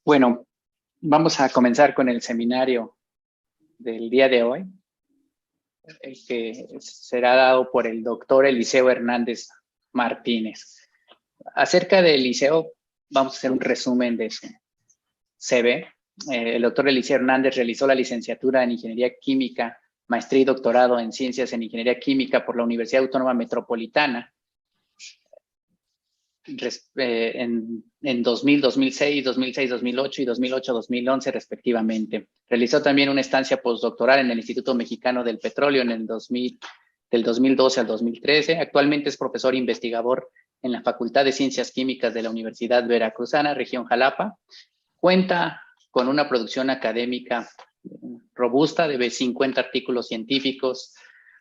Bueno, vamos a comenzar con el seminario del día de hoy, el que será dado por el doctor Eliseo Hernández Martínez. Acerca de Eliseo, vamos a hacer un resumen de su CV. El doctor Eliseo Hernández realizó la licenciatura en Ingeniería Química, maestría y doctorado en Ciencias en Ingeniería Química por la Universidad Autónoma Metropolitana en 2000, 2006, 2006, 2008 y 2008, 2011 respectivamente. Realizó también una estancia postdoctoral en el Instituto Mexicano del Petróleo en el del 2012 al 2013. Actualmente es profesor investigador en la Facultad de Ciencias Químicas de la Universidad Veracruzana, región Jalapa. Cuenta con una producción académica robusta de 50 artículos científicos,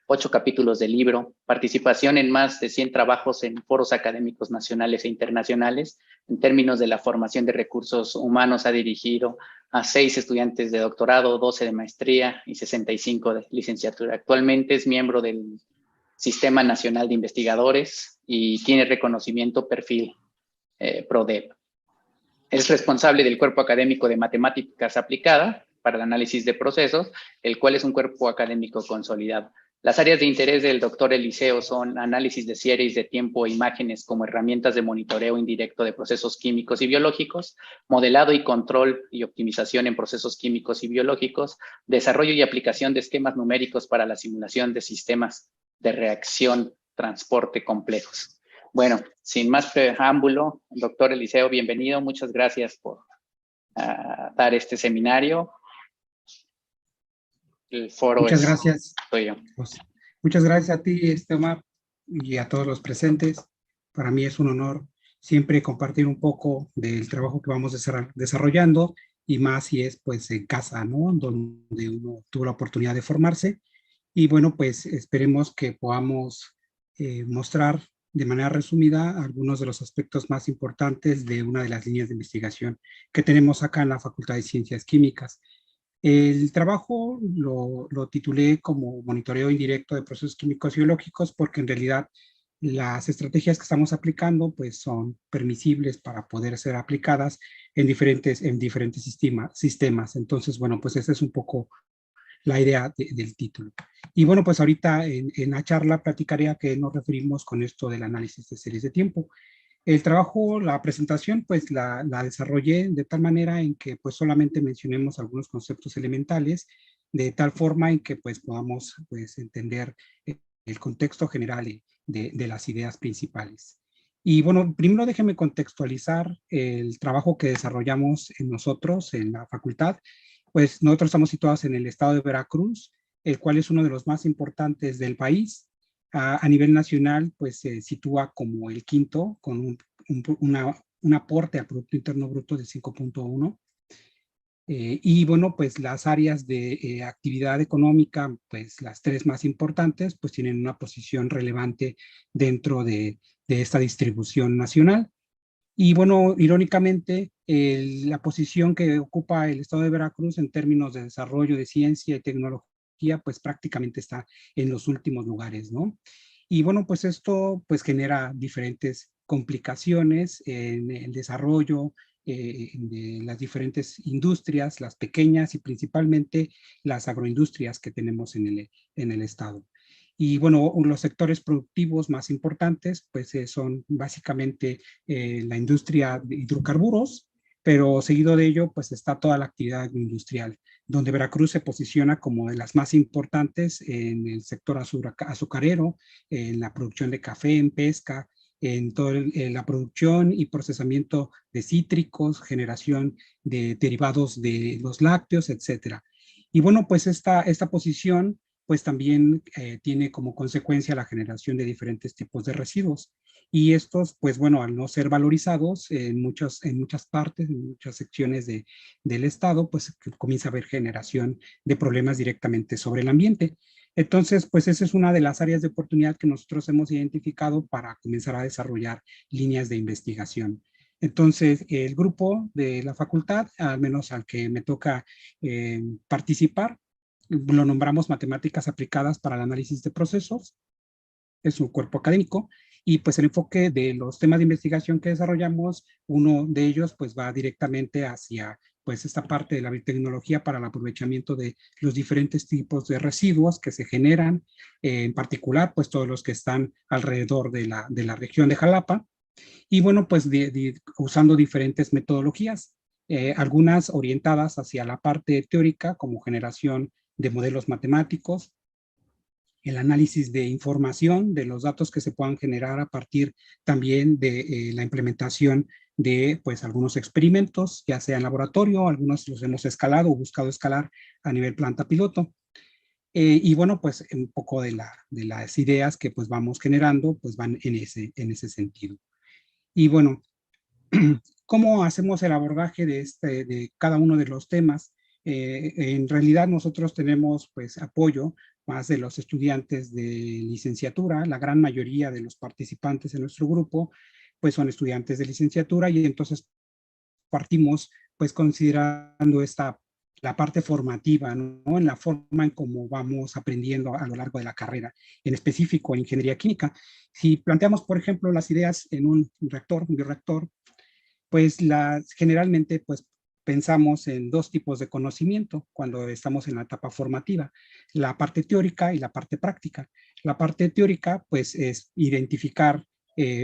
8 capítulos de libro, participación en más de 100 trabajos en foros académicos nacionales e internacionales. En términos de la formación de recursos humanos, ha dirigido a 6 estudiantes de doctorado, 12 de maestría y 65 de licenciatura. Actualmente es miembro del Sistema Nacional de Investigadores y tiene reconocimiento perfil PRODEP. Es responsable del cuerpo académico de matemáticas aplicada para el análisis de procesos, el cual es un cuerpo académico consolidado. Las áreas de interés del doctor Eliseo son análisis de series de tiempo e imágenes como herramientas de monitoreo indirecto de procesos químicos y biológicos, modelado y control y optimización en procesos químicos y biológicos, desarrollo y aplicación de esquemas numéricos para la simulación de sistemas de reacción, transporte complejos. Bueno, sin más preámbulo, doctor Eliseo, bienvenido. Muchas gracias por dar este seminario. El foro Muchas gracias. Soy yo. Pues, muchas gracias a ti, Omar, y a todos los presentes. Para mí es un honor siempre compartir un poco del trabajo que vamos desarrollando, y más si es pues en casa, ¿no? Donde uno tuvo la oportunidad de formarse. Y bueno, pues esperemos que podamos mostrar de manera resumida algunos de los aspectos más importantes de una de las líneas de investigación que tenemos acá en la Facultad de Ciencias Químicas. El trabajo lo titulé como monitoreo indirecto de procesos químicos y biológicos porque en realidad las estrategias que estamos aplicando pues son permisibles para poder ser aplicadas en diferentes sistemas. Entonces, bueno, pues esa es un poco la idea del título. Y bueno, pues ahorita en la charla platicaré a qué nos referimos con esto del análisis de series de tiempo. El trabajo, la presentación, pues la desarrollé de tal manera en que pues solamente mencionemos algunos conceptos elementales, de tal forma en que pues podamos pues entender el contexto general de las ideas principales. Y bueno, primero déjenme contextualizar el trabajo que desarrollamos en nosotros, en la facultad. Pues nosotros estamos situados en el estado de Veracruz, el cual es uno de los más importantes del país. A nivel nacional, pues se sitúa como el quinto, con un aporte al Producto Interno Bruto de 5.1. Y bueno, pues las áreas de actividad económica, pues las tres más importantes, pues tienen una posición relevante dentro de esta distribución nacional. Y bueno, irónicamente, la posición que ocupa el estado de Veracruz en términos de desarrollo de ciencia y tecnología, pues prácticamente está en los últimos lugares, ¿no? Y bueno, pues esto pues genera diferentes complicaciones en el desarrollo de las diferentes industrias, las pequeñas y principalmente las agroindustrias que tenemos en el estado. Y bueno, los sectores productivos más importantes pues son básicamente la industria de hidrocarburos, pero seguido de ello pues está toda la actividad industrial, donde Veracruz se posiciona como de las más importantes en el sector azucarero, en la producción de café, en pesca, en toda la producción y procesamiento de cítricos, generación de derivados de los lácteos, etcétera. Y bueno, pues esta posición pues también tiene como consecuencia la generación de diferentes tipos de residuos. Y estos, pues bueno, al no ser valorizados en muchas partes, en muchas secciones del Estado, pues comienza a haber generación de problemas directamente sobre el ambiente. Entonces, pues esa es una de las áreas de oportunidad que nosotros hemos identificado para comenzar a desarrollar líneas de investigación. Entonces, el grupo de la facultad, al menos al que me toca participar, lo nombramos matemáticas aplicadas para el análisis de procesos, es un cuerpo académico, Y pues el enfoque de los temas de investigación que desarrollamos, uno de ellos pues va directamente hacia pues esta parte de la biotecnología para el aprovechamiento de los diferentes tipos de residuos que se generan, en particular pues todos los que están alrededor de la región de Jalapa. Y bueno, pues usando diferentes metodologías, algunas orientadas hacia la parte teórica como generación de modelos matemáticos, el análisis de información de los datos que se puedan generar a partir también de la implementación de pues algunos experimentos, ya sea en laboratorio, algunos los hemos escalado o buscado escalar a nivel planta piloto. Y bueno, pues un poco de las ideas que pues vamos generando, pues van en ese sentido. Y bueno, ¿cómo hacemos el abordaje de cada uno de los temas? En realidad nosotros tenemos pues apoyo más de los estudiantes de licenciatura. La gran mayoría de los participantes en nuestro grupo pues son estudiantes de licenciatura, y entonces partimos pues considerando la parte formativa, ¿no? En la forma en cómo vamos aprendiendo a lo largo de la carrera, en específico en ingeniería química. Si planteamos, por ejemplo, las ideas en un reactor, un bioreactor, pues generalmente pues pensamos en dos tipos de conocimiento cuando estamos en la etapa formativa: la parte teórica y la parte práctica. La parte teórica pues es identificar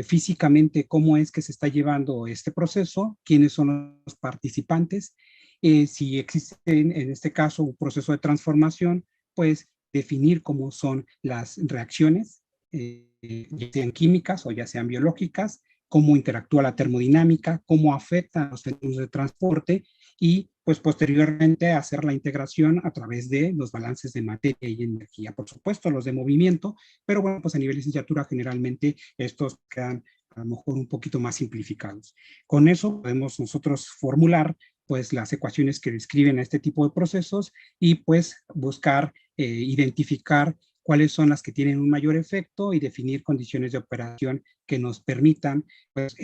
físicamente cómo es que se está llevando este proceso, quiénes son los participantes, si existe en este caso un proceso de transformación, pues definir cómo son las reacciones, ya sean químicas o ya sean biológicas, cómo interactúa la termodinámica, cómo afecta a los fenómenos de transporte, y pues posteriormente hacer la integración a través de los balances de materia y energía. Por supuesto, los de movimiento, pero bueno, pues a nivel de licenciatura generalmente estos quedan a lo mejor un poquito más simplificados. Con eso podemos nosotros formular pues las ecuaciones que describen este tipo de procesos y pues buscar identificar cuáles son las que tienen un mayor efecto y definir condiciones de operación que nos permitan pues,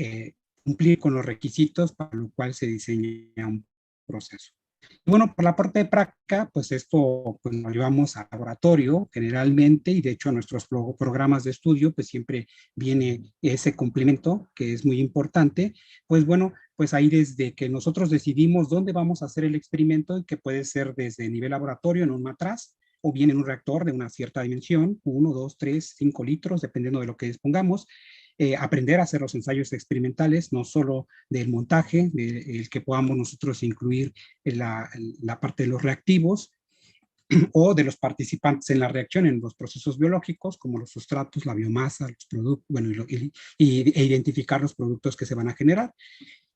cumplir con los requisitos para lo cual se diseña un proceso. Y bueno, por la parte de práctica, pues esto pues, lo llevamos a laboratorio generalmente, y de hecho a nuestros programas de estudio pues siempre viene ese complemento que es muy importante. Pues bueno, pues ahí desde que nosotros decidimos dónde vamos a hacer el experimento, que puede ser desde nivel laboratorio en un matraz, o bien en un reactor de una cierta dimensión, 1, 2, 3, 5 litros, dependiendo de lo que dispongamos. Aprender a hacer los ensayos experimentales, no solo del montaje, el que podamos nosotros incluir en la parte de los reactivos o de los participantes en la reacción en los procesos biológicos, como los sustratos, la biomasa, los productos, bueno, e identificar los productos que se van a generar.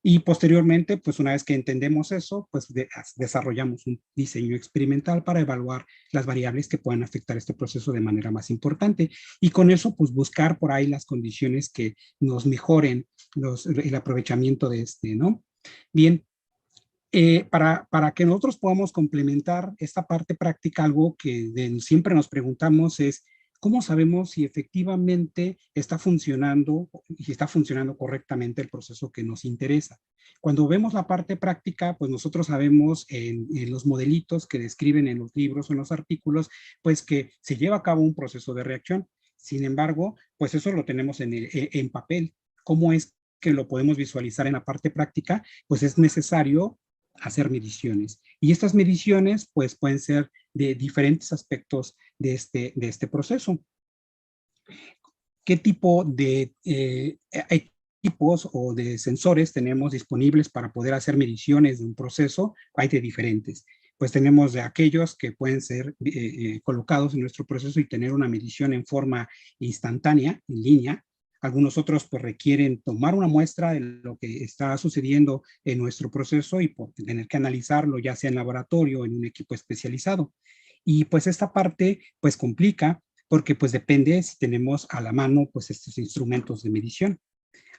Y posteriormente, pues una vez que entendemos eso, pues desarrollamos un diseño experimental para evaluar las variables que puedan afectar este proceso de manera más importante. Y con eso, pues buscar por ahí las condiciones que nos mejoren el aprovechamiento de este, ¿no? Bien, para que nosotros podamos complementar esta parte práctica, algo que siempre nos preguntamos es, ¿cómo sabemos si efectivamente está funcionando y si está funcionando correctamente el proceso que nos interesa? Cuando vemos la parte práctica, pues nosotros sabemos en los modelitos que describen en los libros o en los artículos, pues que se lleva a cabo un proceso de reacción. Sin embargo, pues eso lo tenemos en papel. ¿Cómo es que lo podemos visualizar en la parte práctica? Pues es necesario hacer mediciones. Y estas mediciones, pues, pueden ser de diferentes aspectos de este proceso. ¿Qué tipo de equipos o de sensores tenemos disponibles para poder hacer mediciones de un proceso? Hay de diferentes. Pues tenemos de aquellos que pueden ser colocados en nuestro proceso y tener una medición en forma instantánea, en línea. Algunos otros pues requieren tomar una muestra de lo que está sucediendo en nuestro proceso y tener que analizarlo ya sea en laboratorio o en un equipo especializado. Y pues esta parte pues complica porque pues depende si tenemos a la mano pues estos instrumentos de medición.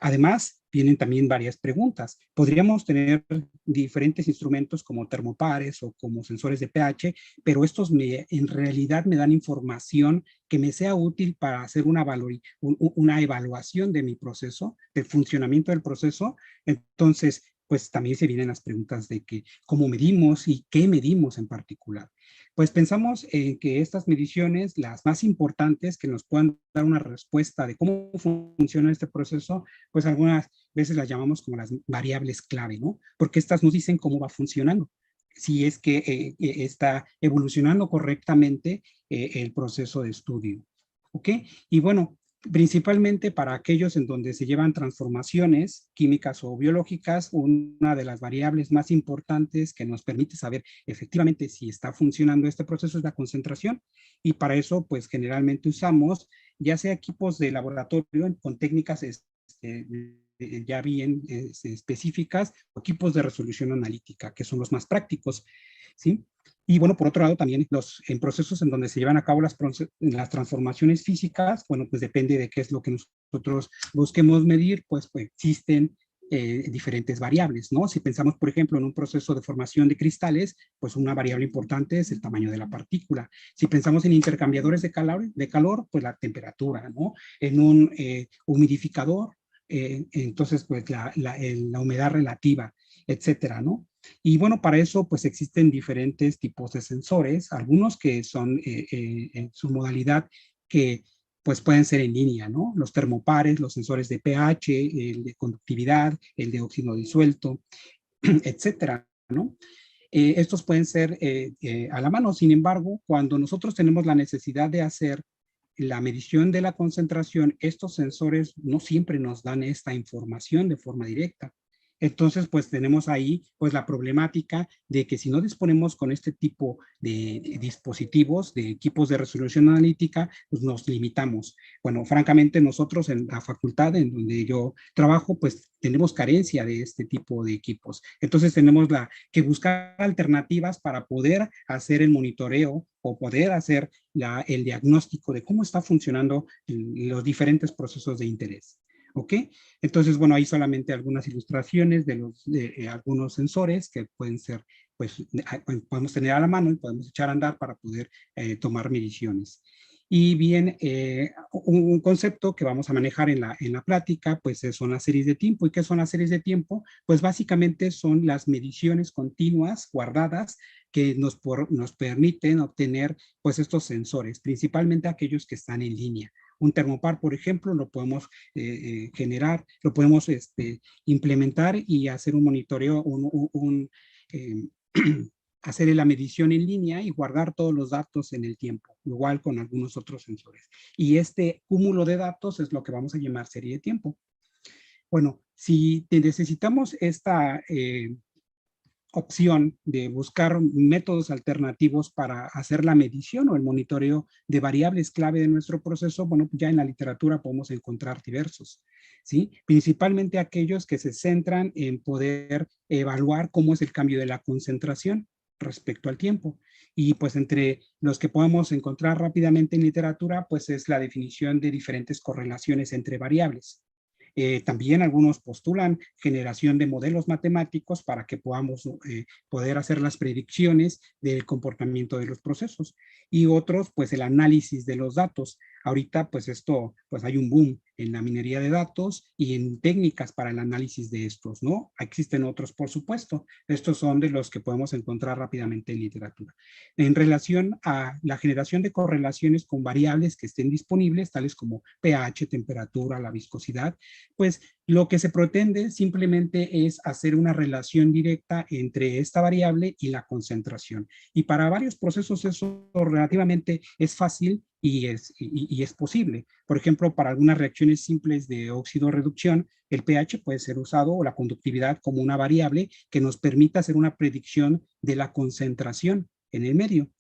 Además, vienen también varias preguntas. Podríamos tener diferentes instrumentos como termopares o como sensores de pH, pero estos en realidad me dan información que me sea útil para hacer una evaluación de mi proceso, del funcionamiento del proceso. Entonces, pues también se vienen las preguntas de que cómo medimos y qué medimos en particular. Pues pensamos en que estas mediciones, las más importantes que nos puedan dar una respuesta de cómo funciona este proceso, pues algunas veces las llamamos como las variables clave, ¿no? Porque estas nos dicen cómo va funcionando, si es que está evolucionando correctamente el proceso de estudio. ¿Ok? Y bueno, principalmente para aquellos en donde se llevan transformaciones químicas o biológicas, una de las variables más importantes que nos permite saber efectivamente si está funcionando este proceso es la concentración, y para eso pues generalmente usamos ya sea equipos de laboratorio con técnicas ya bien específicas, o equipos de resolución analítica, que son los más prácticos, ¿sí? Y bueno, por otro lado, también en procesos en donde se llevan a cabo las transformaciones físicas, bueno, pues depende de qué es lo que nosotros busquemos medir, pues existen diferentes variables, ¿no? Si pensamos, por ejemplo, en un proceso de formación de cristales, pues una variable importante es el tamaño de la partícula. Si pensamos en intercambiadores de calor, pues la temperatura, ¿no? En un humidificador, entonces, pues la humedad relativa, etcétera, ¿no? Y bueno, para eso pues existen diferentes tipos de sensores, algunos que son en su modalidad que pues pueden ser en línea, ¿no? Los termopares, los sensores de pH, el de conductividad, el de óxido disuelto, etcétera, ¿no? Estos pueden ser a la mano. Sin embargo, cuando nosotros tenemos la necesidad de hacer la medición de la concentración, estos sensores no siempre nos dan esta información de forma directa. Entonces, pues tenemos ahí pues la problemática de que si no disponemos con este tipo de dispositivos, de equipos de resolución analítica, pues nos limitamos. Bueno, francamente nosotros en la facultad en donde yo trabajo, pues tenemos carencia de este tipo de equipos. Entonces tenemos que buscar alternativas para poder hacer el monitoreo o poder hacer el diagnóstico de cómo está funcionando los diferentes procesos de interés. ¿Ok? Entonces, bueno, hay solamente algunas ilustraciones de algunos sensores que pueden ser, pues, podemos tener a la mano y podemos echar a andar para poder tomar mediciones. Y bien, un concepto que vamos a manejar en la plática, pues son las series de tiempo. ¿Y qué son las series de tiempo? Pues básicamente son las mediciones continuas guardadas que nos permiten obtener pues estos sensores, principalmente aquellos que están en línea. Un termopar, por ejemplo, lo podemos generar, lo podemos implementar y hacer un monitoreo, hacer la medición en línea y guardar todos los datos en el tiempo, igual con algunos otros sensores. Y este cúmulo de datos es lo que vamos a llamar serie de tiempo. Bueno, si necesitamos esta opción de buscar métodos alternativos para hacer la medición o el monitoreo de variables clave de nuestro proceso, bueno, ya en la literatura podemos encontrar diversos, ¿sí? Principalmente aquellos que se centran en poder evaluar cómo es el cambio de la concentración respecto al tiempo. Y pues entre los que podemos encontrar rápidamente en literatura, pues es la definición de diferentes correlaciones entre variables. También algunos postulan generación de modelos matemáticos para que podamos poder hacer las predicciones del comportamiento de los procesos. Y otros, pues el análisis de los datos. Ahorita, pues esto, pues hay un boom en la minería de datos y en técnicas para el análisis de estos, ¿no? Existen otros, por supuesto. Estos son de los que podemos encontrar rápidamente en literatura. En relación a la generación de correlaciones con variables que estén disponibles, tales como pH, temperatura, la viscosidad, pues lo que se pretende simplemente es hacer una relación directa entre esta variable y la concentración. Y para varios procesos eso relativamente es fácil y es posible. Por ejemplo, para algunas reacciones simples de óxido-reducción, el pH puede ser usado o la conductividad como una variable que nos permita hacer una predicción de la concentración en el medio.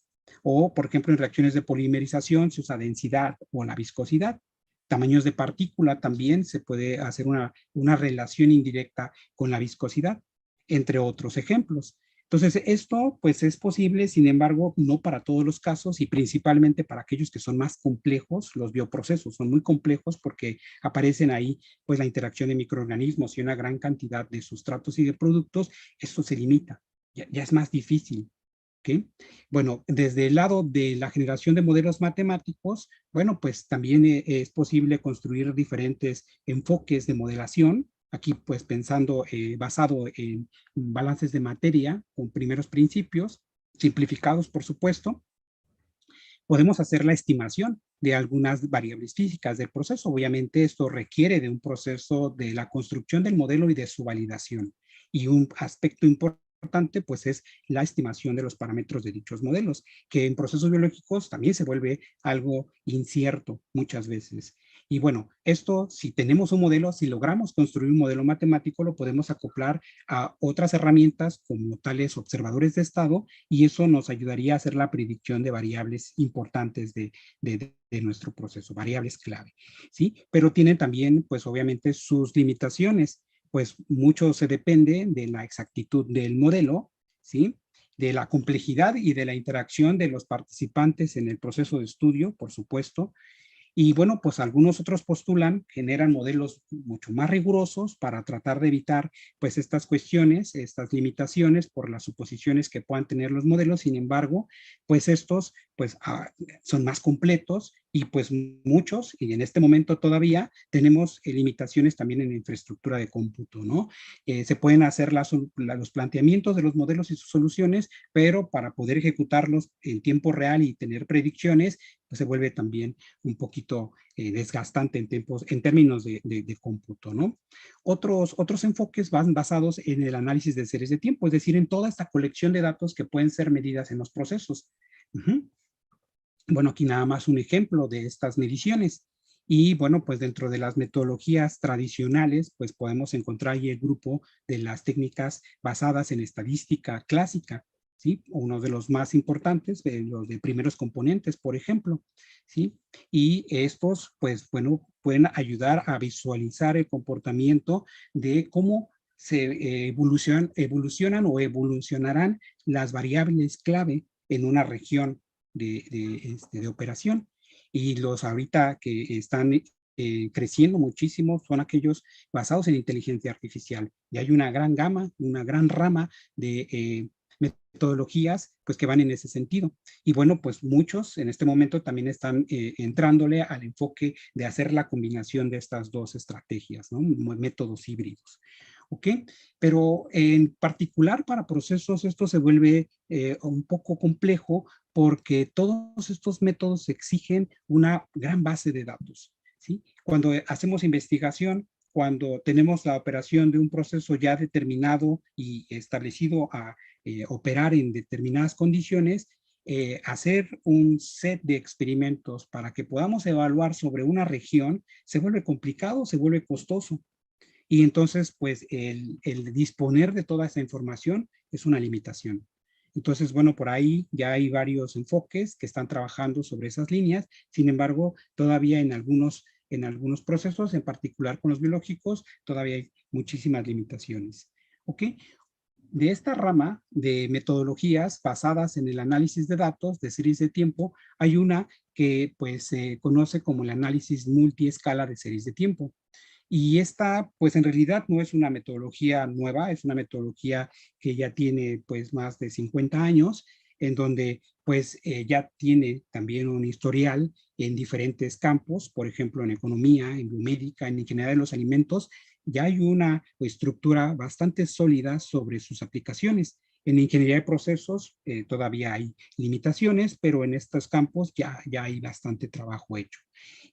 O, por ejemplo, en reacciones de polimerización se usa densidad o la viscosidad. Tamaños de partícula también se puede hacer una relación indirecta con la viscosidad, entre otros ejemplos. Entonces, esto pues es posible, sin embargo, no para todos los casos y principalmente para aquellos que son más complejos. Los bioprocesos son muy complejos porque aparecen ahí pues la interacción de microorganismos y una gran cantidad de sustratos y de productos. Esto se limita, ya es más difícil. ¿Okay? Bueno, desde el lado de la generación de modelos matemáticos, bueno, pues también es posible construir diferentes enfoques de modelación Aquí pues pensando basado en balances de materia con primeros principios, simplificados por supuesto, podemos hacer la estimación de algunas variables físicas del proceso. Obviamente esto requiere de un proceso de la construcción del modelo y de su validación. Y un aspecto importante pues es la estimación de los parámetros de dichos modelos, que en procesos biológicos también se vuelve algo incierto muchas veces. Y bueno, esto si tenemos un modelo, si logramos construir un modelo matemático, lo podemos acoplar a otras herramientas como tales observadores de estado y eso nos ayudaría a hacer la predicción de variables importantes de nuestro proceso, variables clave, ¿sí? Pero tienen también, pues obviamente, sus limitaciones, pues mucho se depende de la exactitud del modelo, ¿sí? De la complejidad y de la interacción de los participantes en el proceso de estudio, por supuesto, y bueno, pues algunos otros postulan, generan modelos mucho más rigurosos para tratar de evitar pues estas cuestiones, estas limitaciones por las suposiciones que puedan tener los modelos. Sin embargo, pues estos pues son más completos y pues muchos, y en este momento todavía tenemos limitaciones también en la infraestructura de cómputo, ¿no? Se pueden hacer los planteamientos de los modelos y sus soluciones, pero para poder ejecutarlos en tiempo real y tener predicciones, pues se vuelve también un poquito desgastante en términos de cómputo, ¿no? Otros enfoques van basados en el análisis de series de tiempo, es decir, en toda esta colección de datos que pueden ser medidas en los procesos. Bueno, aquí nada más un ejemplo de estas mediciones. Y bueno, pues dentro de las metodologías tradicionales, pues podemos encontrar ahí el grupo de las técnicas basadas en estadística clásica, ¿sí? Uno de los más importantes, los de primeros componentes, por ejemplo, ¿sí? Y estos, pues bueno, pueden ayudar a visualizar el comportamiento de cómo se evolucionan o evolucionarán las variables clave en una región de operación. Y los ahorita que están creciendo muchísimo son aquellos basados en inteligencia artificial. Y hay una gran gama, una gran rama de metodologías pues que van en ese sentido. Y bueno, pues muchos en este momento también están entrándole al enfoque de hacer la combinación de estas dos estrategias, ¿no? Métodos híbridos. ¿Ok? Pero en particular para procesos esto se vuelve un poco complejo porque todos estos métodos exigen una gran base de datos, ¿sí? Cuando hacemos investigación, cuando tenemos la operación de un proceso ya determinado y establecido a operar en determinadas condiciones, hacer un set de experimentos para que podamos evaluar sobre una región se vuelve complicado, se vuelve costoso. Y entonces, pues, el disponer de toda esa información es una limitación. Entonces, bueno, por ahí ya hay varios enfoques que están trabajando sobre esas líneas. Sin embargo, todavía en algunos procesos, en particular con los biológicos, todavía hay muchísimas limitaciones. ¿Ok? De esta rama de metodologías basadas en el análisis de datos de series de tiempo, hay una que pues se conoce como el análisis multiescala de series de tiempo. Y esta, pues en realidad no es una metodología nueva, es una metodología que ya tiene pues más de 50 años, en donde pues ya tiene también un historial en diferentes campos, por ejemplo en economía, en biomédica, en ingeniería de los alimentos, ya hay una estructura bastante sólida sobre sus aplicaciones. En ingeniería de procesos todavía hay limitaciones, pero en estos campos ya hay bastante trabajo hecho.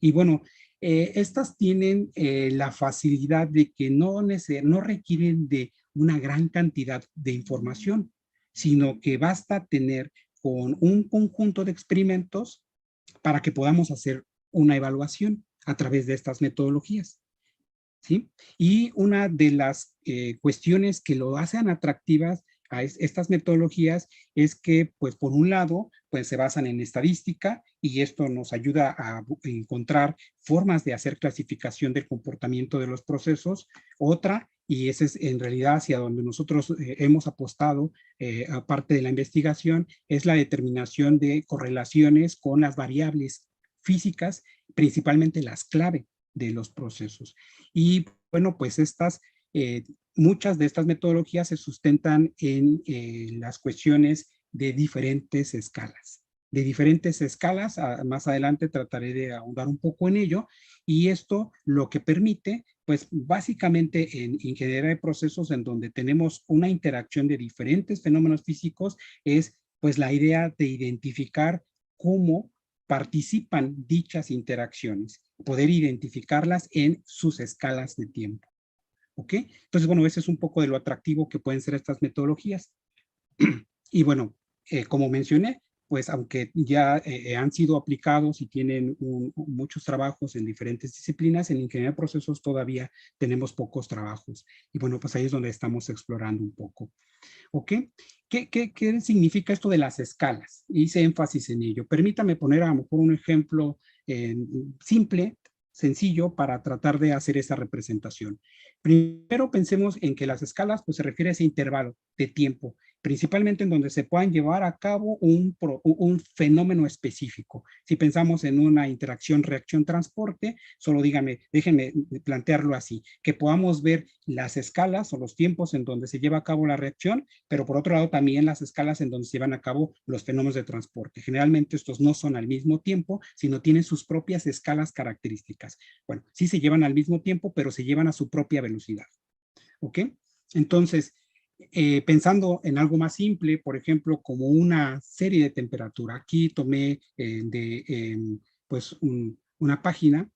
Y bueno, estas tienen la facilidad de que no requieren de una gran cantidad de información, sino que basta tener con un conjunto de experimentos para que podamos hacer una evaluación a través de estas metodologías. ¿Sí? Y una de las cuestiones que lo hacen atractivas a estas metodologías es que, pues, por un lado, pues se basan en estadística y esto nos ayuda a encontrar formas de hacer clasificación del comportamiento de los procesos. Otra, y ese es en realidad hacia donde nosotros hemos apostado, aparte de la investigación, es la determinación de correlaciones con las variables físicas, principalmente las clave de los procesos. Y bueno, pues muchas de estas metodologías se sustentan en las cuestiones de diferentes escalas. De diferentes escalas, más adelante trataré de ahondar un poco en ello, y esto lo que permite pues básicamente en ingeniería de procesos, en donde tenemos una interacción de diferentes fenómenos físicos, es pues la idea de identificar cómo participan dichas interacciones, poder identificarlas en sus escalas de tiempo. ¿Ok? Entonces, bueno, ese es un poco de lo atractivo que pueden ser estas metodologías. Y bueno, como mencioné, pues aunque ya han sido aplicados y tienen muchos trabajos en diferentes disciplinas, en ingeniería de procesos todavía tenemos pocos trabajos. Y bueno, pues ahí es donde estamos explorando un poco. ¿Ok? ¿Qué significa esto de las escalas? Hice énfasis en ello. Permítame poner a lo mejor un ejemplo simple, sencillo, para tratar de hacer esa representación. Primero pensemos en que las escalas pues, se refiere a ese intervalo de tiempo, principalmente en donde se puedan llevar a cabo un fenómeno específico. Si pensamos en una interacción reacción-transporte, solo déjenme plantearlo así, que podamos ver las escalas o los tiempos en donde se lleva a cabo la reacción, pero por otro lado también las escalas en donde se llevan a cabo los fenómenos de transporte. Generalmente estos no son al mismo tiempo, sino tienen sus propias escalas características. Bueno, sí se llevan al mismo tiempo, pero se llevan a su propia velocidad. ¿Ok? Entonces, pensando en algo más simple, por ejemplo, como una serie de temperatura. Aquí tomé pues una página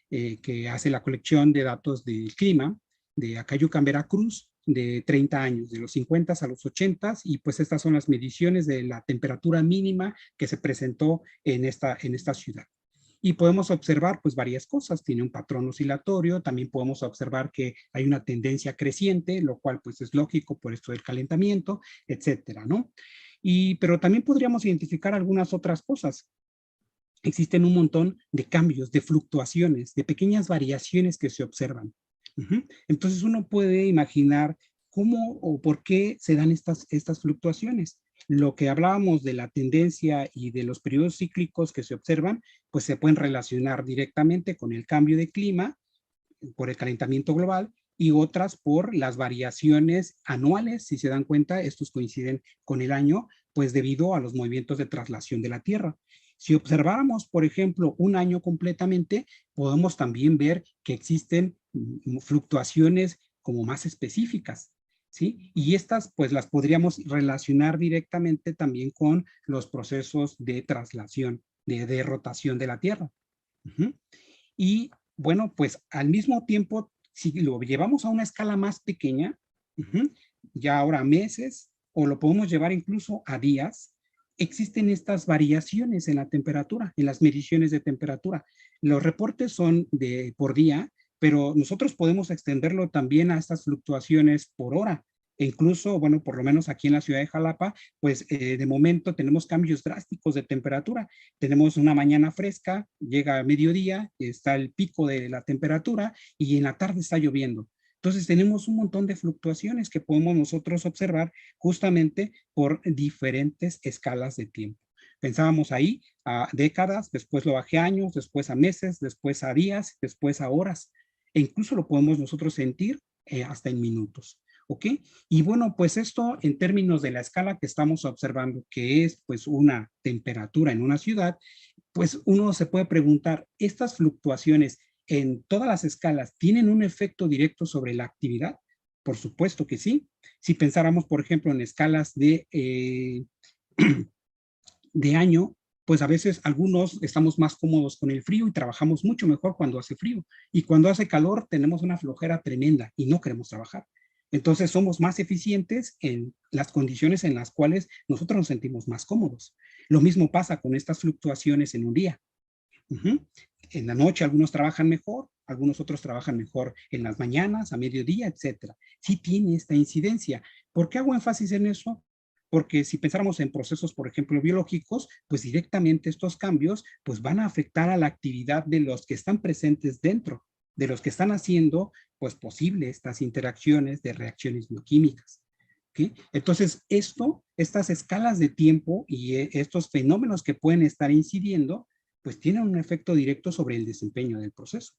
que hace la colección de datos del clima de Acayucan, Veracruz, de 30 años, de los 50 a los 80, y pues estas son las mediciones de la temperatura mínima que se presentó en esta ciudad. Y podemos observar pues varias cosas, tiene un patrón oscilatorio, también podemos observar que hay una tendencia creciente, lo cual pues es lógico por esto del calentamiento, etcétera, ¿no? Pero también podríamos identificar algunas otras cosas. Existen un montón de cambios, de fluctuaciones, de pequeñas variaciones que se observan. Entonces uno puede imaginar cómo o por qué se dan estas fluctuaciones. Lo que hablábamos de la tendencia y de los periodos cíclicos que se observan, pues se pueden relacionar directamente con el cambio de clima por el calentamiento global y otras por las variaciones anuales. Si se dan cuenta, estos coinciden con el año, pues debido a los movimientos de traslación de la Tierra. Si observáramos, por ejemplo, un año completamente, podemos también ver que existen fluctuaciones como más específicas, ¿sí? Y estas, pues, las podríamos relacionar directamente también con los procesos de traslación, de rotación de la Tierra. Y bueno, pues al mismo tiempo, si lo llevamos a una escala más pequeña, ya ahora meses, o lo podemos llevar incluso a días, existen estas variaciones en la temperatura, en las mediciones de temperatura. Los reportes son por día, pero nosotros podemos extenderlo también a estas fluctuaciones por hora. E incluso, bueno, por lo menos aquí en la ciudad de Jalapa, pues de momento tenemos cambios drásticos de temperatura. Tenemos una mañana fresca, llega a mediodía, está el pico de la temperatura y en la tarde está lloviendo. Entonces tenemos un montón de fluctuaciones que podemos nosotros observar justamente por diferentes escalas de tiempo. Pensábamos ahí a décadas, después lo bajé a años, después a meses, después a días, después a horas. E incluso lo podemos nosotros sentir hasta en minutos. ¿Ok? Y bueno, pues esto en términos de la escala que estamos observando, que es pues una temperatura en una ciudad, pues uno se puede preguntar, ¿estas fluctuaciones en todas las escalas tienen un efecto directo sobre la actividad? Por supuesto que sí. Si pensáramos, por ejemplo, en escalas de año, pues a veces algunos estamos más cómodos con el frío y trabajamos mucho mejor cuando hace frío. Y cuando hace calor tenemos una flojera tremenda y no queremos trabajar. Entonces somos más eficientes en las condiciones en las cuales nosotros nos sentimos más cómodos. Lo mismo pasa con estas fluctuaciones en un día. En la noche algunos trabajan mejor, algunos otros trabajan mejor en las mañanas, a mediodía, etcétera. Sí tiene esta incidencia. ¿Por qué hago énfasis en eso? Porque si pensáramos en procesos, por ejemplo, biológicos, pues directamente estos cambios pues van a afectar a la actividad de los que están presentes dentro, de los que están haciendo pues posible estas interacciones de reacciones bioquímicas. ¿Okay? Entonces, estas escalas de tiempo y estos fenómenos que pueden estar incidiendo, pues tienen un efecto directo sobre el desempeño del proceso.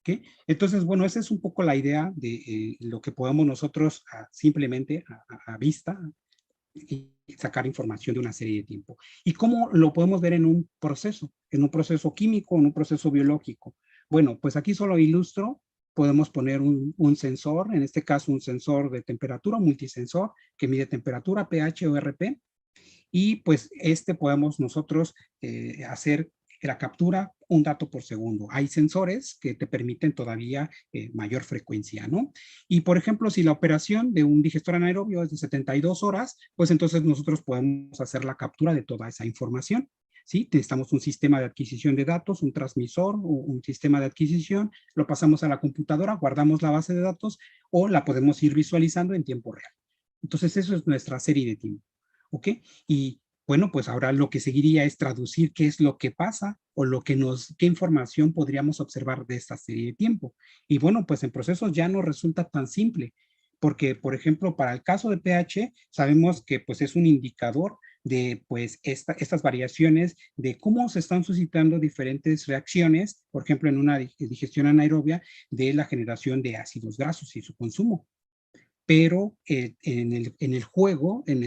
¿Okay? Entonces, bueno, esa es un poco la idea de lo que podemos nosotros simplemente a vista y sacar información de una serie de tiempo. ¿Y cómo lo podemos ver en un proceso químico, en un proceso biológico? Bueno, pues aquí solo ilustro podemos poner un sensor, en este caso un sensor de temperatura, un multisensor que mide temperatura, pH o RP, y pues podemos nosotros hacer la captura un dato por segundo. Hay sensores que te permiten todavía mayor frecuencia, ¿no? Y por ejemplo, si la operación de un digestor anaerobio es de 72 horas, pues entonces nosotros podemos hacer la captura de toda esa información. ¿Sí? Necesitamos un sistema de adquisición de datos, un transmisor o un sistema de adquisición, lo pasamos a la computadora, guardamos la base de datos o la podemos ir visualizando en tiempo real. Entonces, eso es nuestra serie de tiempo. ¿Ok? Y bueno, pues ahora lo que seguiría es traducir qué es lo que pasa o qué información podríamos observar de esta serie de tiempo. Y bueno, pues en procesos ya no resulta tan simple, porque, por ejemplo, para el caso de pH, sabemos que pues es un indicador de pues estas variaciones de cómo se están suscitando diferentes reacciones, por ejemplo, en una digestión anaerobia, de la generación de ácidos grasos y su consumo. Pero en el juego, en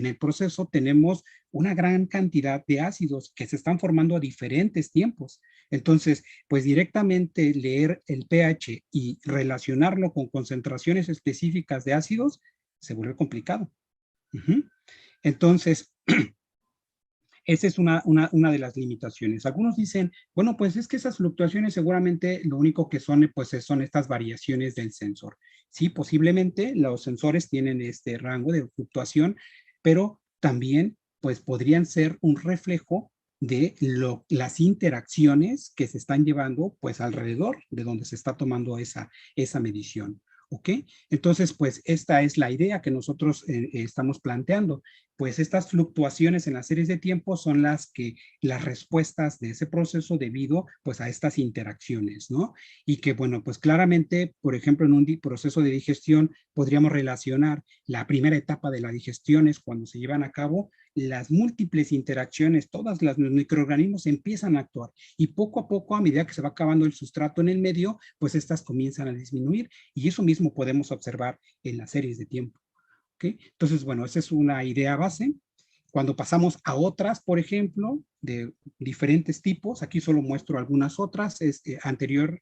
el proceso, tenemos una gran cantidad de ácidos que se están formando a diferentes tiempos. Entonces, pues directamente leer el pH y relacionarlo con concentraciones específicas de ácidos se vuelve complicado. Entonces, esa es una de las limitaciones. Algunos dicen, bueno, pues es que esas fluctuaciones seguramente lo único que son, pues son estas variaciones del sensor. Sí, posiblemente los sensores tienen este rango de fluctuación, pero también pues podrían ser un reflejo de las interacciones que se están llevando pues alrededor de donde se está tomando esa medición. ¿Ok? Entonces, pues esta es la idea que nosotros estamos planteando. Pues estas fluctuaciones en las series de tiempo son las respuestas de ese proceso debido pues a estas interacciones, ¿no? Y que bueno, pues claramente, por ejemplo, en un proceso de digestión podríamos relacionar la primera etapa de la digestión es cuando se llevan a cabo las múltiples interacciones, todos los microorganismos empiezan a actuar y poco a poco, a medida que se va acabando el sustrato en el medio, pues estas comienzan a disminuir y eso mismo podemos observar en las series de tiempo. ¿Okay? Entonces, bueno, esa es una idea base. Cuando pasamos a otras, por ejemplo, de diferentes tipos, aquí solo muestro algunas otras. La anterior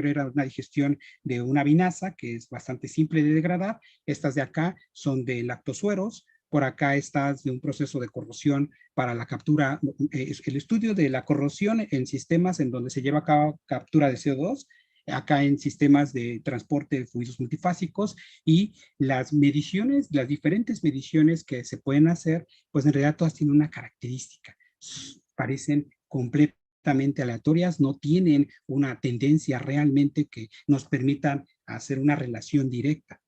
era una digestión de una vinasa, que es bastante simple de degradar. Estas de acá son de lactosueros. Por acá estas de un proceso de corrosión para la captura, el estudio de la corrosión en sistemas en donde se lleva a cabo captura de CO2, acá en sistemas de transporte de fluidos multifásicos, y las mediciones, las diferentes mediciones que se pueden hacer, pues en realidad todas tienen una característica, parecen completamente aleatorias, no tienen una tendencia realmente que nos permitan hacer una relación directa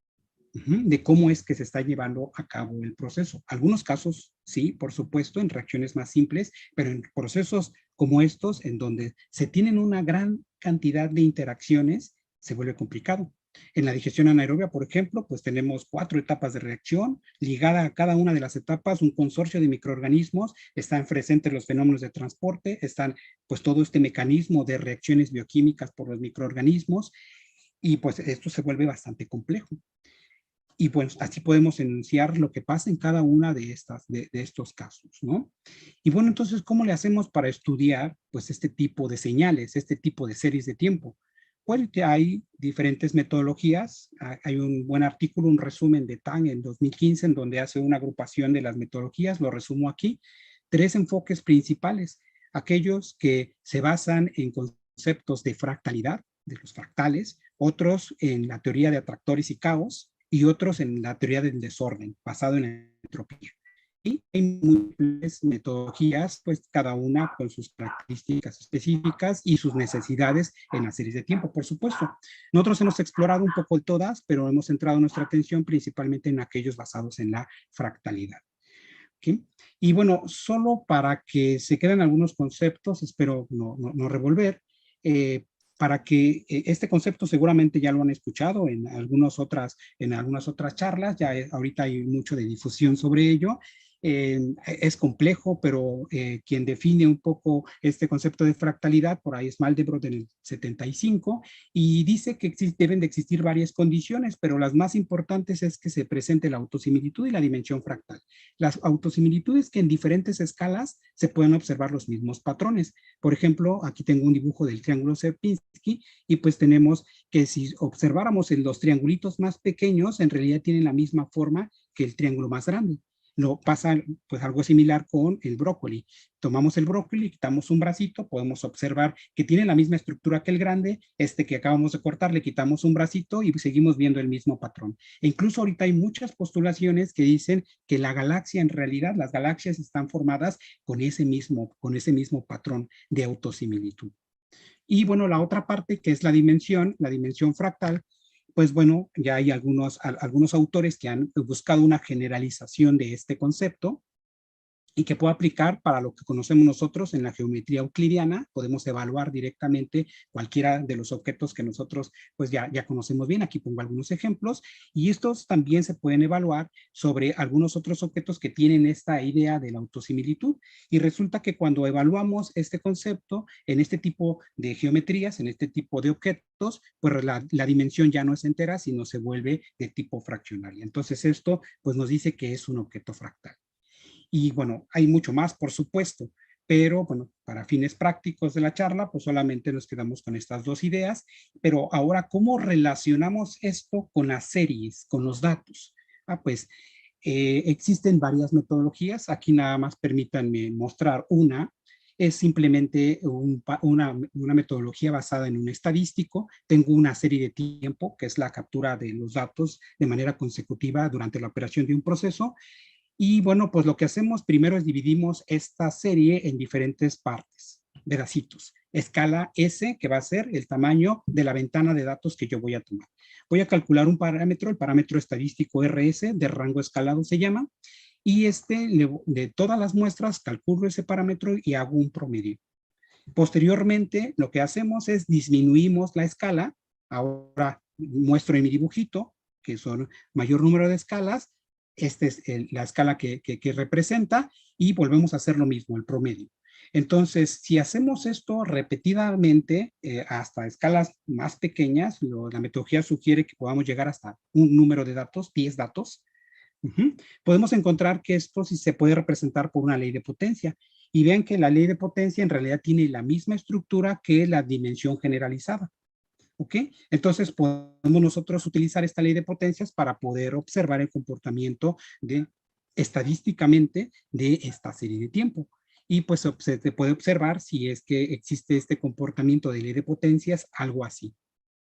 de cómo es que se está llevando a cabo el proceso. Algunos casos, sí, por supuesto, en reacciones más simples, pero en procesos como estos, en donde se tienen una gran cantidad de interacciones, se vuelve complicado. En la digestión anaerobia, por ejemplo, pues tenemos 4 etapas de reacción, ligada a cada una de las etapas un consorcio de microorganismos, están presentes los fenómenos de transporte, están pues todo este mecanismo de reacciones bioquímicas por los microorganismos, y pues esto se vuelve bastante complejo. Y pues así podemos enunciar lo que pasa en cada una de estos casos, ¿no? Y bueno, entonces, ¿cómo le hacemos para estudiar pues este tipo de señales, este tipo de series de tiempo? Pues hay diferentes metodologías. Hay un buen artículo, un resumen de Tang en 2015, en donde hace una agrupación de las metodologías, lo resumo aquí. 3 enfoques principales, aquellos que se basan en conceptos de fractalidad, de los fractales, otros en la teoría de atractores y caos, y otros en la teoría del desorden, basado en la entropía. Y hay múltiples metodologías, pues cada una con sus características específicas y sus necesidades en las series de tiempo, por supuesto. Nosotros hemos explorado un poco todas, pero hemos centrado nuestra atención principalmente en aquellos basados en la fractalidad. ¿Okay? Y bueno, solo para que se queden algunos conceptos, espero no revolver, para que este concepto seguramente ya lo han escuchado en algunas otras charlas, ya ahorita hay mucho de difusión sobre ello, Es complejo, pero quien define un poco este concepto de fractalidad, por ahí es Mandelbrot en el 75, y dice que deben de existir varias condiciones, pero las más importantes es que se presente la autosimilitud y la dimensión fractal. Las autosimilitudes que en diferentes escalas se pueden observar los mismos patrones. Por ejemplo, aquí tengo un dibujo del triángulo Sierpinski y pues tenemos que si observáramos en los triangulitos más pequeños, en realidad tienen la misma forma que el triángulo más grande. Lo pasa pues algo similar con el brócoli. Tomamos el brócoli, quitamos un bracito, podemos observar que tiene la misma estructura que el grande, este que acabamos de cortar, le quitamos un bracito y seguimos viendo el mismo patrón. E incluso ahorita hay muchas postulaciones que dicen que la galaxia, en realidad, las galaxias están formadas con ese mismo patrón de autosimilitud. Y bueno, la otra parte que es la dimensión fractal, pues bueno, ya hay algunos autores que han buscado una generalización de este concepto y que puede aplicar para lo que conocemos nosotros en la geometría euclidiana. Podemos evaluar directamente cualquiera de los objetos que nosotros pues ya conocemos bien. Aquí pongo algunos ejemplos y estos también se pueden evaluar sobre algunos otros objetos que tienen esta idea de la autosimilitud, y resulta que cuando evaluamos este concepto en este tipo de geometrías, en este tipo de objetos, pues la dimensión ya no es entera, sino se vuelve de tipo fraccionaria. Entonces esto pues nos dice que es un objeto fractal. Y bueno, hay mucho más, por supuesto, pero bueno, para fines prácticos de la charla, pues solamente nos quedamos con estas dos ideas. Pero ahora, ¿cómo relacionamos esto con las series, con los datos? Pues existen varias metodologías. Aquí nada más permítanme mostrar una. Es simplemente una metodología basada en un estadístico. Tengo una serie de tiempo, que es la captura de los datos de manera consecutiva durante la operación de un proceso. Y bueno, pues lo que hacemos primero es dividimos esta serie en diferentes partes, pedacitos. Escala S, que va a ser el tamaño de la ventana de datos que yo voy a tomar. Voy a calcular un parámetro, el parámetro estadístico RS, de rango escalado se llama, y de todas las muestras calculo ese parámetro y hago un promedio. Posteriormente, lo que hacemos es disminuimos la escala. Ahora muestro en mi dibujito, que son mayor número de escalas. Esta es la escala que representa, y volvemos a hacer lo mismo, el promedio. Entonces, si hacemos esto repetidamente hasta escalas más pequeñas, la metodología sugiere que podamos llegar hasta un número de datos, 10 datos. Podemos encontrar que esto sí se puede representar por una ley de potencia. Y vean que la ley de potencia en realidad tiene la misma estructura que la dimensión generalizada. ¿Ok? Entonces podemos nosotros utilizar esta ley de potencias para poder observar el comportamiento estadísticamente de esta serie de tiempo. Y pues se puede observar si es que existe este comportamiento de ley de potencias, algo así,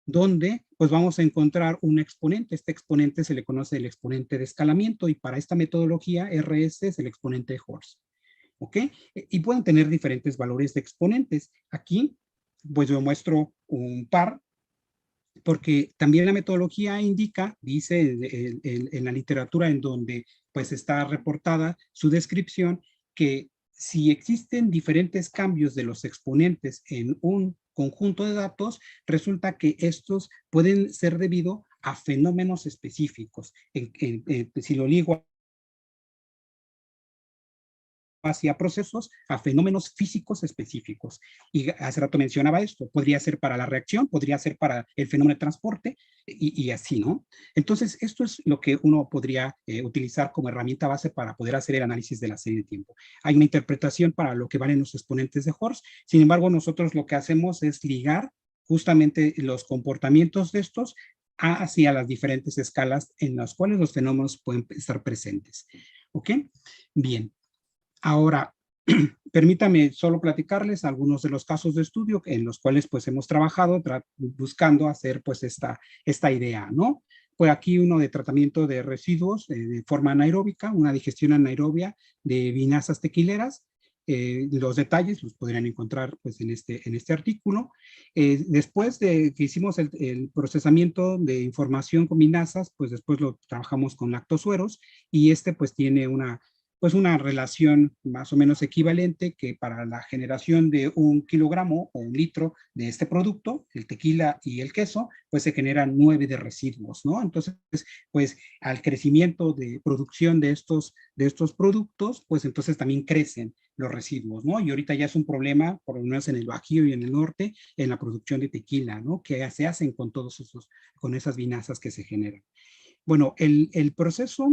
donde pues vamos a encontrar un exponente. Este exponente se le conoce el exponente de escalamiento, y para esta metodología RS es el exponente de Horst. ¿Ok? Y pueden tener diferentes valores de exponentes. Aquí pues yo muestro un par, porque también la metodología indica, dice en la literatura en donde pues está reportada su descripción, que si existen diferentes cambios de los exponentes en un conjunto de datos, resulta que estos pueden ser debido a fenómenos específicos. Si lo ligo hacia procesos, a fenómenos físicos específicos. Y hace rato mencionaba esto, podría ser para la reacción, podría ser para el fenómeno de transporte, y así, ¿no? Entonces, esto es lo que uno podría utilizar como herramienta base para poder hacer el análisis de la serie de tiempo. Hay una interpretación para lo que valen los exponentes de Horst. Sin embargo, nosotros lo que hacemos es ligar justamente los comportamientos de estos hacia las diferentes escalas en las cuales los fenómenos pueden estar presentes. ¿Ok? Bien. Ahora, permítame solo platicarles algunos de los casos de estudio en los cuales pues hemos trabajado buscando hacer pues esta idea, ¿no? Pues aquí uno de tratamiento de residuos de forma anaeróbica, una digestión anaerobia de vinazas tequileras. Los detalles los podrían encontrar pues en este artículo. Después de que hicimos el procesamiento de información con vinazas, pues después lo trabajamos con lactosueros, y pues tiene una pues una relación más o menos equivalente que para la generación de 1 kilogramo o 1 litro de este producto, el tequila y el queso, pues se generan 9 de residuos, ¿no? Entonces, pues al crecimiento de producción de estos productos, pues entonces también crecen los residuos, ¿no? Y ahorita ya es un problema, por lo menos en el Bajío y en el norte, en la producción de tequila, ¿no? Que se hacen con con esas vinazas que se generan. Bueno, el proceso,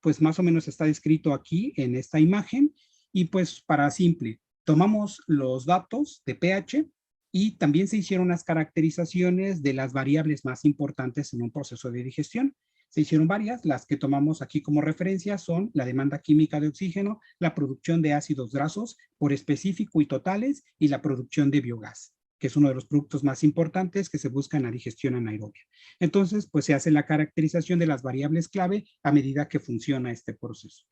pues más o menos está descrito aquí en esta imagen y pues para simple, tomamos los datos de pH y también se hicieron las caracterizaciones de las variables más importantes en un proceso de digestión. Se hicieron varias, las que tomamos aquí como referencia son la demanda química de oxígeno, la producción de ácidos grasos por específico y totales y la producción de biogás, que es uno de los productos más importantes que se busca en la digestión anaerobia. Entonces, pues se hace la caracterización de las variables clave a medida que funciona este proceso.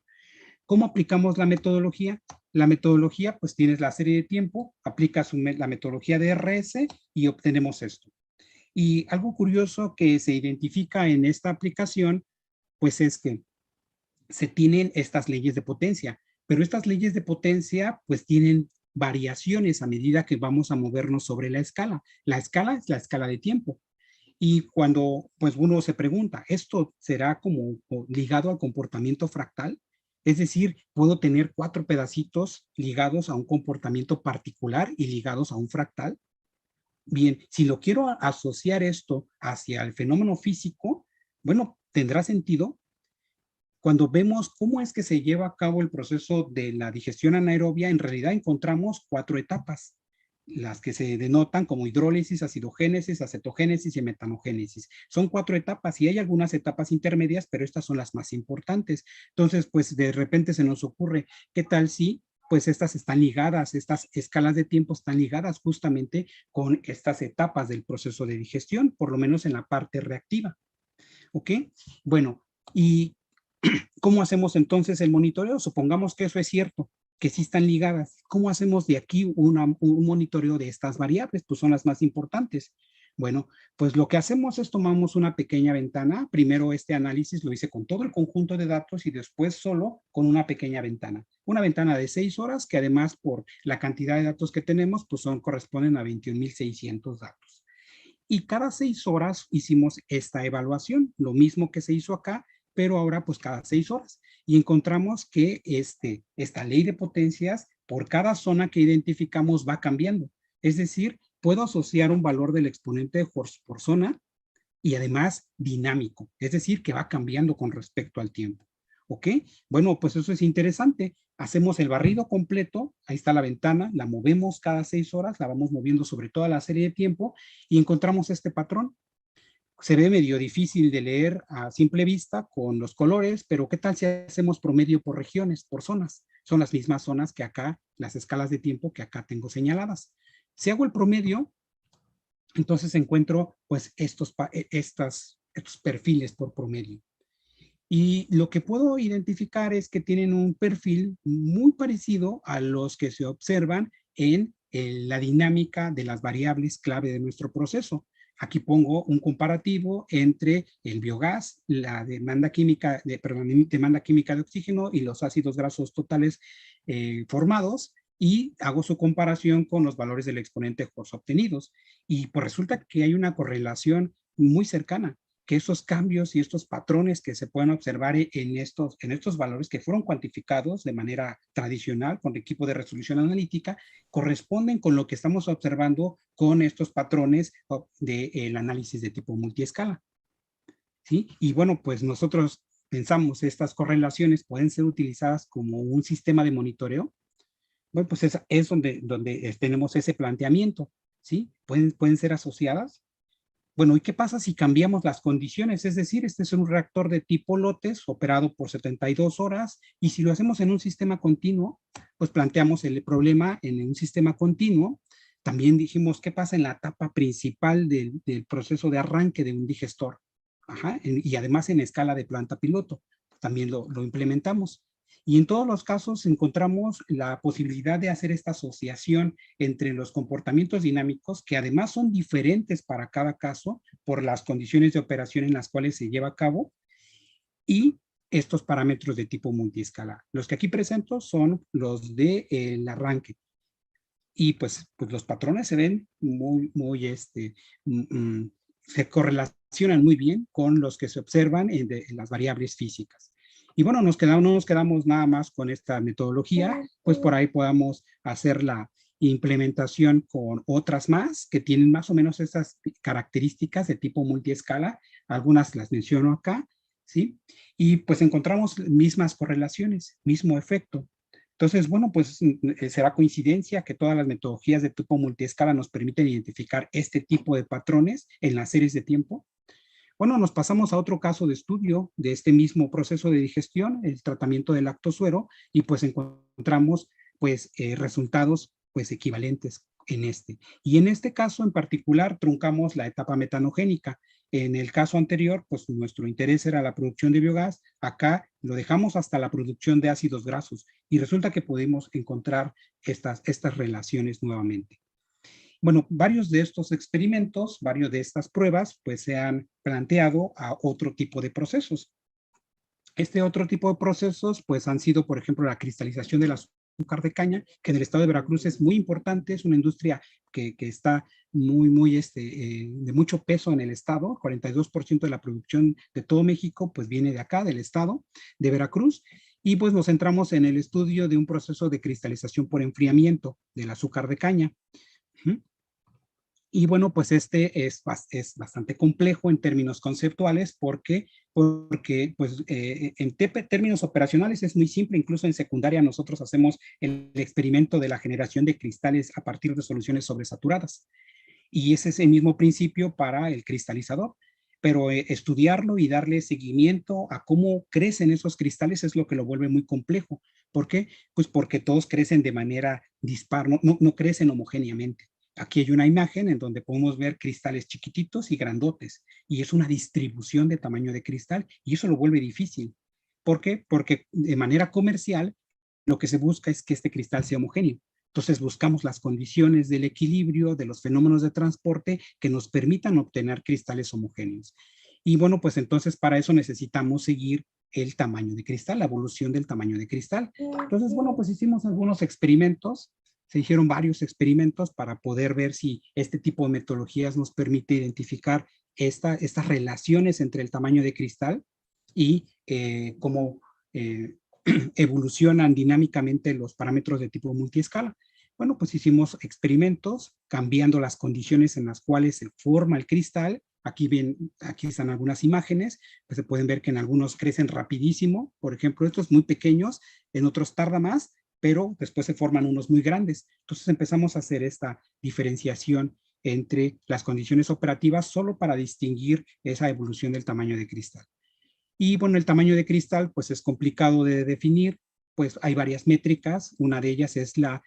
¿Cómo aplicamos la metodología? La metodología, pues tienes la serie de tiempo, aplicas la metodología de RS y obtenemos esto. Y algo curioso que se identifica en esta aplicación, pues es que se tienen estas leyes de potencia, pero estas leyes de potencia pues tienen variaciones a medida que vamos a movernos sobre la escala. La escala es la escala de tiempo. Y cuando pues uno se pregunta, ¿esto será como ligado al comportamiento fractal? Es decir, puedo tener 4 pedacitos ligados a un comportamiento particular y ligados a un fractal. Bien, si lo quiero asociar esto hacia el fenómeno físico, bueno, tendrá sentido cuando vemos cómo es que se lleva a cabo el proceso de la digestión anaerobia. En realidad encontramos 4 etapas, las que se denotan como hidrólisis, acidogénesis, acetogénesis y metanogénesis. Son 4 etapas y hay algunas etapas intermedias, pero estas son las más importantes. Entonces, pues de repente se nos ocurre, ¿qué tal si pues estas están ligadas, estas escalas de tiempo están ligadas justamente con estas etapas del proceso de digestión, por lo menos en la parte reactiva? ¿Ok? Bueno, y ¿cómo hacemos entonces el monitoreo? Supongamos que eso es cierto, que sí están ligadas. ¿Cómo hacemos de aquí un monitoreo de estas variables? Pues son las más importantes. Bueno, pues lo que hacemos es tomamos una pequeña ventana. Primero este análisis lo hice con todo el conjunto de datos y después solo con una pequeña ventana. Una ventana de 6 horas que además por la cantidad de datos que tenemos, pues corresponden a 21,600 datos. Y cada 6 horas hicimos esta evaluación, lo mismo que se hizo acá, pero ahora pues cada 6 horas. Y encontramos que esta ley de potencias por cada zona que identificamos va cambiando. Es decir, puedo asociar un valor del exponente de Hurst por zona y además dinámico, es decir, que va cambiando con respecto al tiempo. ¿Ok? Bueno, pues eso es interesante. Hacemos el barrido completo, ahí está la ventana, la movemos cada 6 horas, la vamos moviendo sobre toda la serie de tiempo y encontramos este patrón. Se ve medio difícil de leer a simple vista con los colores, pero ¿qué tal si hacemos promedio por regiones, por zonas? Son las mismas zonas que acá, las escalas de tiempo que acá tengo señaladas. Si hago el promedio, entonces encuentro pues estos perfiles por promedio. Y lo que puedo identificar es que tienen un perfil muy parecido a los que se observan en la dinámica de las variables clave de nuestro proceso. Aquí pongo un comparativo entre el biogás, la demanda química de oxígeno y los ácidos grasos totales formados, y hago su comparación con los valores del exponente Hurst obtenidos. Y pues resulta que hay una correlación muy cercana, que esos cambios y estos patrones que se pueden observar en estos valores que fueron cuantificados de manera tradicional con el equipo de resolución analítica, corresponden con lo que estamos observando con estos patrones del análisis de tipo multiescala. ¿Sí? Y bueno, pues nosotros pensamos estas correlaciones pueden ser utilizadas como un sistema de monitoreo. Bueno, pues es donde tenemos ese planteamiento, ¿sí? Pueden ser asociadas. Bueno, ¿y qué pasa si cambiamos las condiciones? Es decir, este es un reactor de tipo lotes operado por 72 horas y si lo hacemos en un sistema continuo, pues planteamos el problema en un sistema continuo. También dijimos, ¿qué pasa en la etapa principal del proceso de arranque de un digestor? Ajá, y además en escala de planta piloto, también lo implementamos. Y en todos los casos encontramos la posibilidad de hacer esta asociación entre los comportamientos dinámicos, que además son diferentes para cada caso por las condiciones de operación en las cuales se lleva a cabo, y estos parámetros de tipo multiescala. Los que aquí presento son los del arranque. Y pues los patrones se ven se correlacionan muy bien con los que se observan en las variables físicas. Y bueno, no nos quedamos nada más con esta metodología, pues por ahí podamos hacer la implementación con otras más que tienen más o menos estas características de tipo multiescala. Algunas las menciono acá, ¿sí? Y pues encontramos mismas correlaciones, mismo efecto. Entonces, bueno, pues será coincidencia que todas las metodologías de tipo multiescala nos permiten identificar este tipo de patrones en las series de tiempo. Bueno, nos pasamos a otro caso de estudio de este mismo proceso de digestión, el tratamiento del lactosuero, y pues encontramos pues resultados pues equivalentes en este. Y en este caso en particular truncamos la etapa metanogénica. En el caso anterior, pues nuestro interés era la producción de biogás. Acá lo dejamos hasta la producción de ácidos grasos y resulta que pudimos encontrar estas relaciones nuevamente. Bueno, varios de estos experimentos, varios de estas pruebas, pues se han planteado a otro tipo de procesos. Este otro tipo de procesos, pues han sido, por ejemplo, la cristalización del azúcar de caña, que en el estado de Veracruz es muy importante, es una industria que está de mucho peso en el estado, 42% de la producción de todo México, pues viene de acá, del estado de Veracruz, y pues nos centramos en el estudio de un proceso de cristalización por enfriamiento del azúcar de caña. Y bueno, pues este es bastante complejo en términos conceptuales porque pues, en términos operacionales es muy simple. Incluso en secundaria nosotros hacemos el experimento de la generación de cristales a partir de soluciones sobresaturadas. Y ese es el mismo principio para el cristalizador. Pero estudiarlo y darle seguimiento a cómo crecen esos cristales es lo que lo vuelve muy complejo. ¿Por qué? Pues porque todos crecen de manera dispar, no crecen homogéneamente. Aquí hay una imagen en donde podemos ver cristales chiquititos y grandotes, y es una distribución de tamaño de cristal, y eso lo vuelve difícil. ¿Por qué? Porque de manera comercial lo que se busca es que este cristal sea homogéneo. Entonces buscamos las condiciones del equilibrio, de los fenómenos de transporte que nos permitan obtener cristales homogéneos. Y bueno, pues entonces para eso necesitamos seguir el tamaño de cristal, la evolución del tamaño de cristal. Entonces, bueno, pues hicimos algunos experimentos, se hicieron varios experimentos para poder ver si este tipo de metodologías nos permite identificar estas relaciones entre el tamaño de cristal y cómo evolucionan dinámicamente los parámetros de tipo multiescala. Bueno, pues hicimos experimentos cambiando las condiciones en las cuales se forma el cristal. Aquí están algunas imágenes, pues se pueden ver que en algunos crecen rapidísimo, por ejemplo, estos muy pequeños, en otros tarda más, pero después se forman unos muy grandes. Entonces empezamos a hacer esta diferenciación entre las condiciones operativas solo para distinguir esa evolución del tamaño de cristal. Y bueno, el tamaño de cristal pues es complicado de definir, pues hay varias métricas, una de ellas es la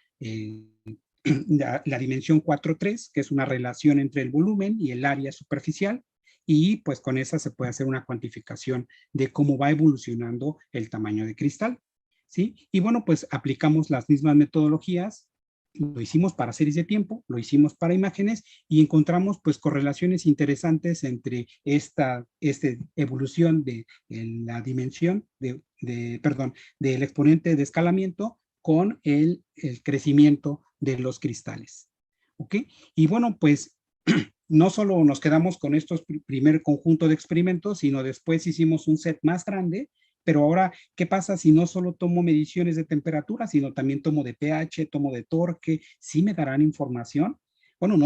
dimensión 4.3, que es una relación entre el volumen y el área superficial, y pues con esa se puede hacer una cuantificación de cómo va evolucionando el tamaño de cristal, ¿sí? Y bueno, pues aplicamos las mismas metodologías, lo hicimos para series de tiempo, lo hicimos para imágenes y encontramos pues correlaciones interesantes entre esta evolución de la dimensión del exponente de escalamiento con el crecimiento de los cristales. ¿Ok? Y bueno, pues no solo nos quedamos con estos primer conjunto de experimentos, sino después hicimos un set más grande. Pero ahora, ¿qué pasa si no solo tomo mediciones de temperatura, sino también tomo de pH, tomo de torque? ¿Sí me darán información? Bueno,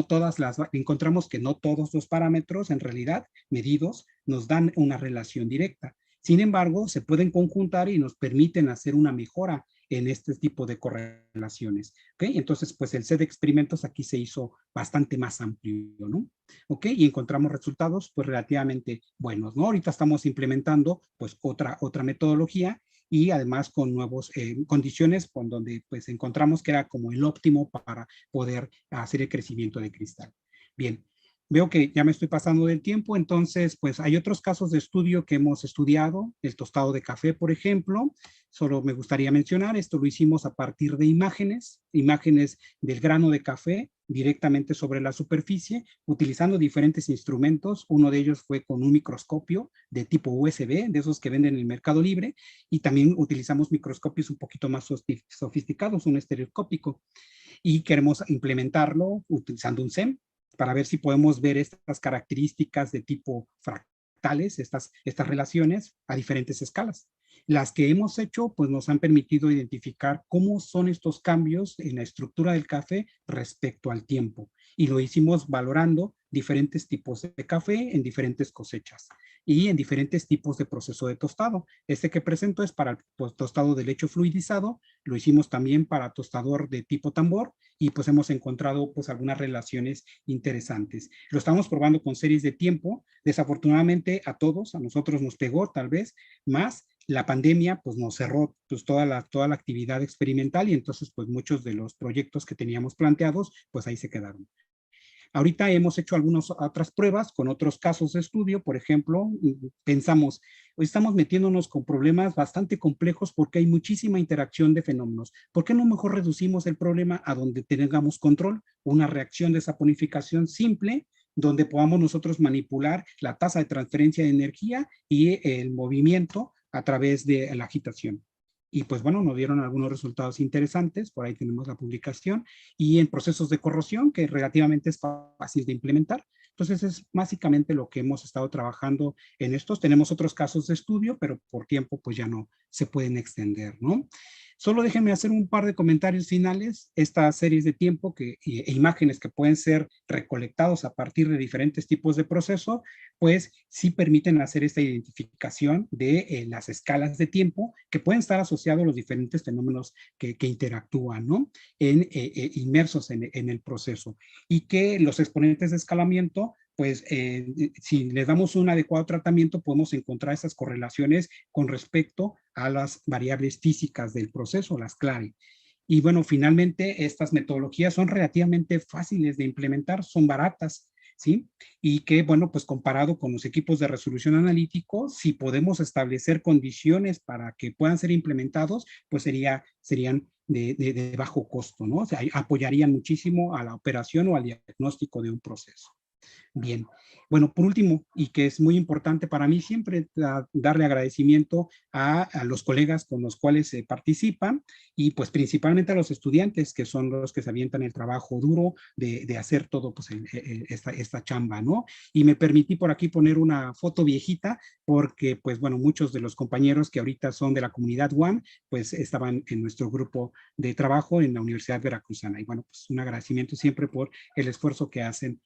encontramos que no todos los parámetros en realidad medidos nos dan una relación directa. Sin embargo, se pueden conjuntar y nos permiten hacer una mejora en este tipo de correlaciones. ¿Okay? Entonces, pues el set de experimentos aquí se hizo bastante más amplio, ¿no? ¿Ok? Y encontramos resultados pues relativamente buenos, ¿no? Ahorita estamos implementando pues otra metodología y además con nuevas condiciones con donde pues encontramos que era como el óptimo para poder hacer el crecimiento de cristal. Bien, Veo que ya me estoy pasando del tiempo, entonces, pues hay otros casos de estudio que hemos estudiado, el tostado de café, por ejemplo. Solo me gustaría mencionar, esto lo hicimos a partir de imágenes del grano de café directamente sobre la superficie, utilizando diferentes instrumentos. Uno de ellos fue con un microscopio de tipo USB, de esos que venden en el Mercado Libre, y también utilizamos microscopios un poquito más sofisticados, un estereoscópico, y queremos implementarlo utilizando un SEM para ver si podemos ver estas características de tipo fractales, estas relaciones a diferentes escalas. Las que hemos hecho, pues nos han permitido identificar cómo son estos cambios en la estructura del café respecto al tiempo. Y lo hicimos valorando diferentes tipos de café en diferentes cosechas y en diferentes tipos de proceso de tostado. Este que presento es para el tostado de leche fluidizado, lo hicimos también para tostador de tipo tambor, y pues hemos encontrado pues algunas relaciones interesantes. Lo estamos probando con series de tiempo. Desafortunadamente a todos, a nosotros nos pegó tal vez más. La pandemia pues nos cerró pues toda la actividad experimental, y entonces pues muchos de los proyectos que teníamos planteados pues ahí se quedaron. Ahorita hemos hecho algunas otras pruebas con otros casos de estudio. Por ejemplo, pensamos, hoy estamos metiéndonos con problemas bastante complejos porque hay muchísima interacción de fenómenos. ¿Por qué no mejor reducimos el problema a donde tengamos control? Una reacción de saponificación simple, donde podamos nosotros manipular la tasa de transferencia de energía y el movimiento a través de la agitación. Y pues bueno, nos dieron algunos resultados interesantes, por ahí tenemos la publicación, y en procesos de corrosión, que relativamente es fácil de implementar. Entonces es básicamente lo que hemos estado trabajando en estos. Tenemos otros casos de estudio, pero por tiempo pues ya no se pueden extender, ¿no? Solo déjenme hacer un par de comentarios finales. Estas series de tiempo e imágenes que pueden ser recolectados a partir de diferentes tipos de proceso, pues sí permiten hacer esta identificación de las escalas de tiempo que pueden estar asociados a los diferentes fenómenos que interactúan, ¿no? Inmersos en el proceso. Y que los exponentes de escalamiento, pues si les damos un adecuado tratamiento, podemos encontrar esas correlaciones con respecto a las variables físicas del proceso, las clave. Y bueno, finalmente estas metodologías son relativamente fáciles de implementar, son baratas, ¿sí? Y que, bueno, pues comparado con los equipos de resolución analítico, si podemos establecer condiciones para que puedan ser implementados, pues serían de bajo costo, ¿no? O sea, apoyarían muchísimo a la operación o al diagnóstico de un proceso. Bien, bueno, por último, y que es muy importante para mí siempre darle agradecimiento a los colegas con los cuales se participan, y pues principalmente a los estudiantes, que son los que se avientan el trabajo duro de hacer todo pues esta chamba, ¿no? Y me permití por aquí poner una foto viejita porque pues bueno, muchos de los compañeros que ahorita son de la comunidad UAM, pues estaban en nuestro grupo de trabajo en la Universidad Veracruzana. Y bueno, pues un agradecimiento siempre por el esfuerzo que hacen